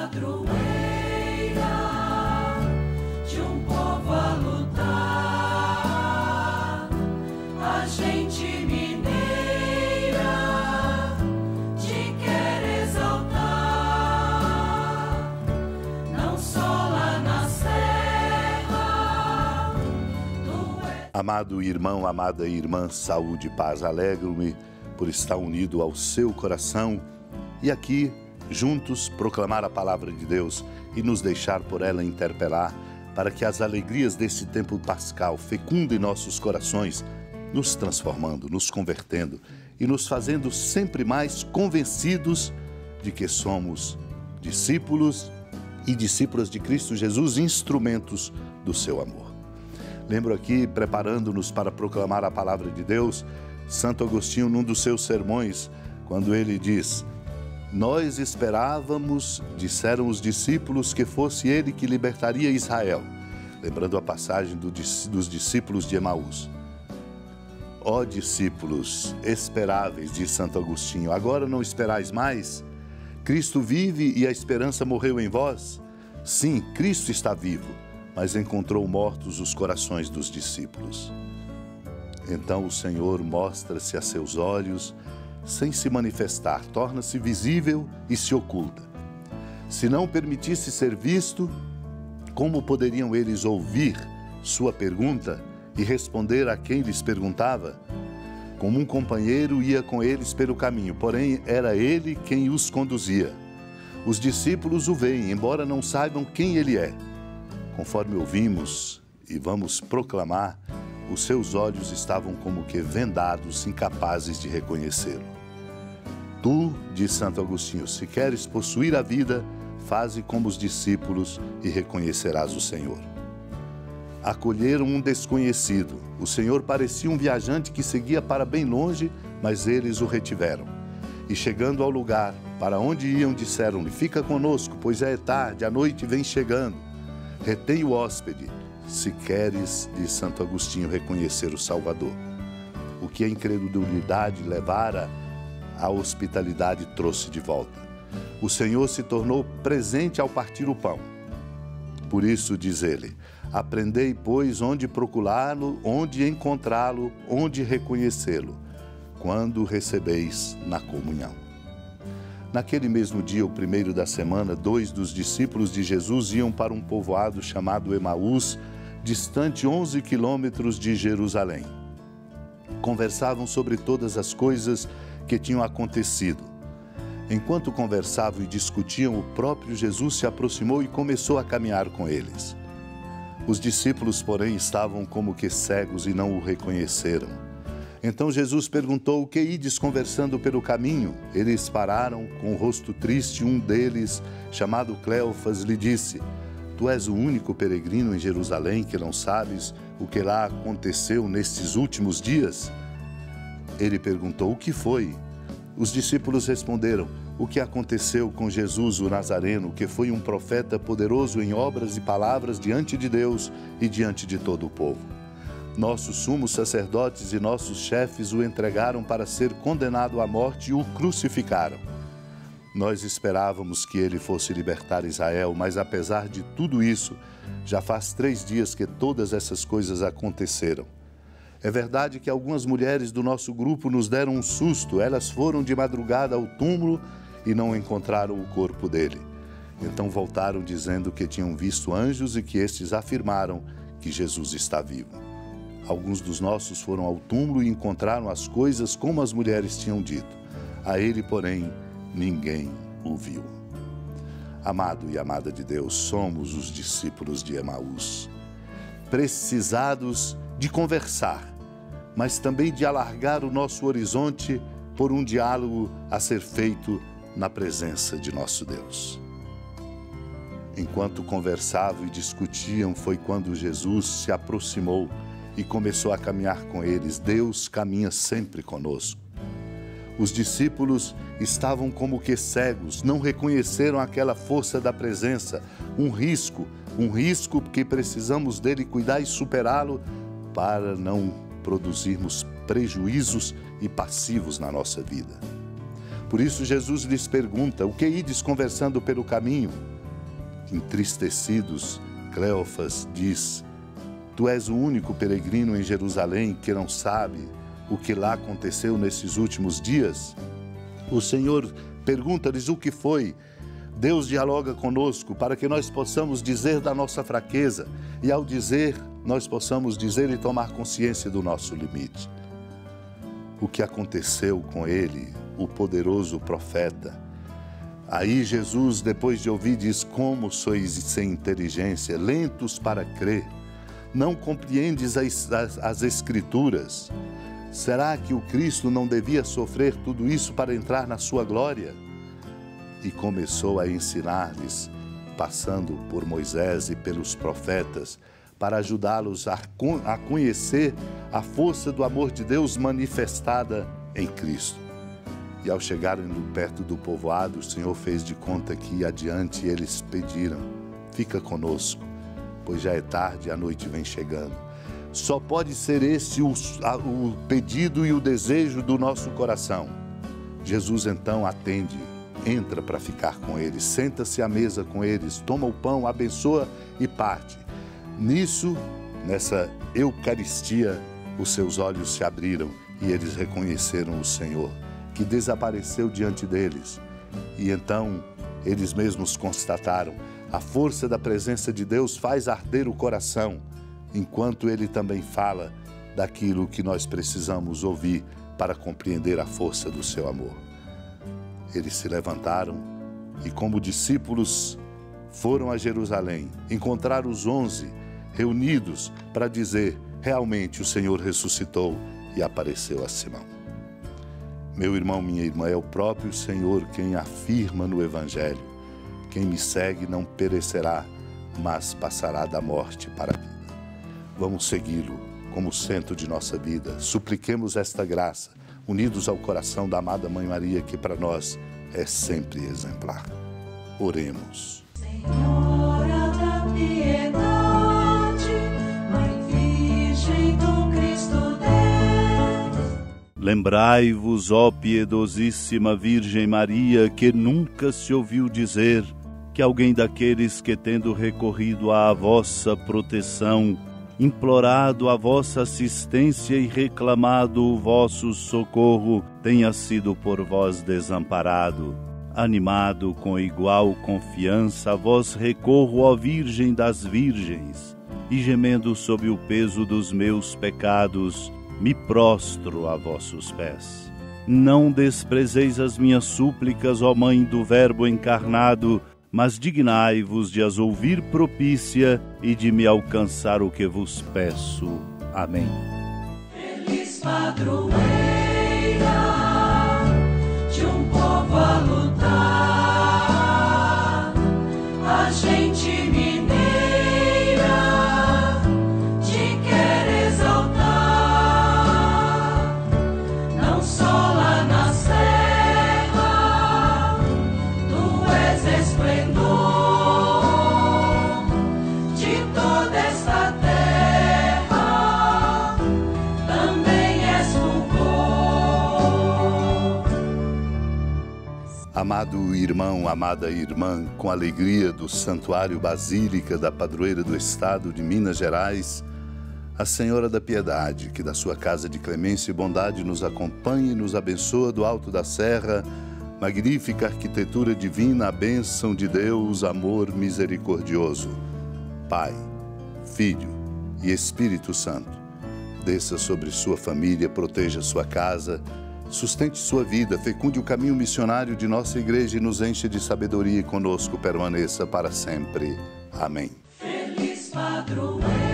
padroeira de um povo a lutar, a gente mineira te quer exaltar, não só lá na serra. Amado irmão, amada irmã, saúde e paz, alegro-me por estar unido ao seu coração e aqui, juntos, proclamar a palavra de Deus e nos deixar por ela interpelar, para que as alegrias desse tempo pascal fecundem nossos corações, nos transformando, nos convertendo e nos fazendo sempre mais convencidos de que somos discípulos e discípulas de Cristo Jesus, instrumentos do seu amor. Lembro aqui, preparando-nos para proclamar a palavra de Deus, Santo Agostinho, num dos seus sermões, quando ele diz: nós esperávamos, disseram os discípulos, que fosse ele que libertaria Israel. Lembrando a passagem dos discípulos de Emaús. Ó discípulos esperáveis, diz Santo Agostinho, agora não esperais mais? Cristo vive e a esperança morreu em vós? Sim, Cristo está vivo, mas encontrou mortos os corações dos discípulos. Então o Senhor mostra-se a seus olhos, sem se manifestar, torna-se visível e se oculta. Se não permitisse ser visto, como poderiam eles ouvir sua pergunta e responder a quem lhes perguntava? Como um companheiro ia com eles pelo caminho, porém era ele quem os conduzia. Os discípulos o veem, embora não saibam quem ele é. Conforme ouvimos e vamos proclamar, os seus olhos estavam como que vendados, incapazes de reconhecê-lo. Tu, diz Santo Agostinho, se queres possuir a vida, faze como os discípulos e reconhecerás o Senhor. Acolheram um desconhecido. O Senhor parecia um viajante que seguia para bem longe, mas eles o retiveram. E chegando ao lugar para onde iam, disseram-lhe: fica conosco, pois já é tarde, a noite vem chegando. Retém o hóspede, se queres, diz Santo Agostinho, reconhecer o Salvador. O que a incredulidade levara, a hospitalidade trouxe de volta. O Senhor se tornou presente ao partir o pão. Por isso, diz ele, aprendei, pois, onde procurá-lo, onde encontrá-lo, onde reconhecê-lo, quando o recebeis na comunhão. Naquele mesmo dia, o primeiro da semana, 2 dos discípulos de Jesus iam para um povoado chamado Emaús, distante 11 quilômetros de Jerusalém. Conversavam sobre todas as coisas que tinham acontecido. Enquanto conversavam e discutiam, o próprio Jesus se aproximou e começou a caminhar com eles. Os discípulos, porém, estavam como que cegos e não o reconheceram. Então Jesus perguntou: o que ides conversando pelo caminho? Eles pararam, com o rosto triste. Um deles, chamado Cleofas, lhe disse: tu és o único peregrino em Jerusalém que não sabes o que lá aconteceu nestes últimos dias? Ele perguntou: o que foi? Os discípulos responderam: o que aconteceu com Jesus o Nazareno, que foi um profeta poderoso em obras e palavras diante de Deus e diante de todo o povo. Nossos sumos sacerdotes e nossos chefes o entregaram para ser condenado à morte e o crucificaram. Nós esperávamos que ele fosse libertar Israel, mas apesar de tudo isso, já faz 3 dias que todas essas coisas aconteceram. É verdade que algumas mulheres do nosso grupo nos deram um susto. Elas foram de madrugada ao túmulo e não encontraram o corpo dele. Então voltaram dizendo que tinham visto anjos e que estes afirmaram que Jesus está vivo. Alguns dos nossos foram ao túmulo e encontraram as coisas como as mulheres tinham dito. A ele, porém, ninguém o viu. Amado e amada de Deus, somos os discípulos de Emaús, precisados de conversar, mas também de alargar o nosso horizonte por um diálogo a ser feito na presença de nosso Deus. Enquanto conversavam e discutiam, foi quando Jesus se aproximou e começou a caminhar com eles. Deus caminha sempre conosco. Os discípulos estavam como que cegos, não reconheceram aquela força da presença, um risco que precisamos dele cuidar e superá-lo para não produzirmos prejuízos e passivos na nossa vida. Por isso Jesus lhes pergunta: o que ides conversando pelo caminho? Entristecidos, Cleófas diz: Tu és o único peregrino em Jerusalém que não sabe o que lá aconteceu nesses últimos dias? O Senhor pergunta-lhes o que foi. Deus dialoga conosco para que nós possamos dizer da nossa fraqueza e, ao dizer, nós possamos dizer e tomar consciência do nosso limite. O que aconteceu com ele, o poderoso profeta. Aí Jesus, depois de ouvir, diz: Como sois sem inteligência, lentos para crer, não compreendes as Escrituras? Será que o Cristo não devia sofrer tudo isso para entrar na sua glória? E começou a ensinar-lhes, passando por Moisés e pelos profetas, para ajudá-los a conhecer a força do amor de Deus manifestada em Cristo. E ao chegarem perto do povoado, o Senhor fez de conta que adiante eles pediram: Fica conosco, pois já é tarde e a noite vem chegando. Só pode ser esse o pedido e o desejo do nosso coração. Jesus então atende, entra para ficar com eles, senta-se à mesa com eles, toma o pão, abençoa e parte. Nessa Eucaristia, os seus olhos se abriram e eles reconheceram o Senhor, que desapareceu diante deles. E então eles mesmos constataram: a força da presença de Deus faz arder o coração, enquanto Ele também fala daquilo que nós precisamos ouvir para compreender a força do seu amor. Eles se levantaram e, como discípulos, foram a Jerusalém, encontrar os 11 reunidos para dizer: realmente o Senhor ressuscitou e apareceu a Simão. Meu irmão, minha irmã, é o próprio Senhor quem afirma no Evangelho: quem me segue não perecerá, mas passará da morte para a vida. Vamos segui-lo como centro de nossa vida. Supliquemos esta graça, unidos ao coração da amada Mãe Maria, que para nós é sempre exemplar. Oremos. Senhora da piedade, Mãe Virgem do Cristo Deus. Lembrai-vos, ó piedosíssima Virgem Maria, que nunca se ouviu dizer que alguém daqueles que, tendo recorrido à vossa proteção, implorado a vossa assistência e reclamado o vosso socorro, tenha sido por vós desamparado. Animado com igual confiança, a vós recorro, ó Virgem das Virgens, e gemendo sob o peso dos meus pecados, me prostro a vossos pés. Não desprezeis as minhas súplicas, ó Mãe do Verbo encarnado, mas dignai-vos de as ouvir propícia e de me alcançar o que vos peço. Amém. Feliz padroeira de um povo a lutar, a gente mineira te quer exaltar, não só lá na serra, tu és esplendor de toda esta terra, também és fulgor. Amado irmão, amada irmã, com alegria do Santuário Basílica da Padroeira do Estado de Minas Gerais, a Senhora da Piedade, que da sua casa de clemência e bondade nos acompanha e nos abençoa do alto da serra, magnífica arquitetura divina, a bênção de Deus, amor misericordioso. Pai, Filho e Espírito Santo, desça sobre sua família, proteja sua casa, sustente sua vida, fecunde o caminho missionário de nossa igreja e nos enche de sabedoria e conosco permaneça para sempre. Amém. Feliz padroeira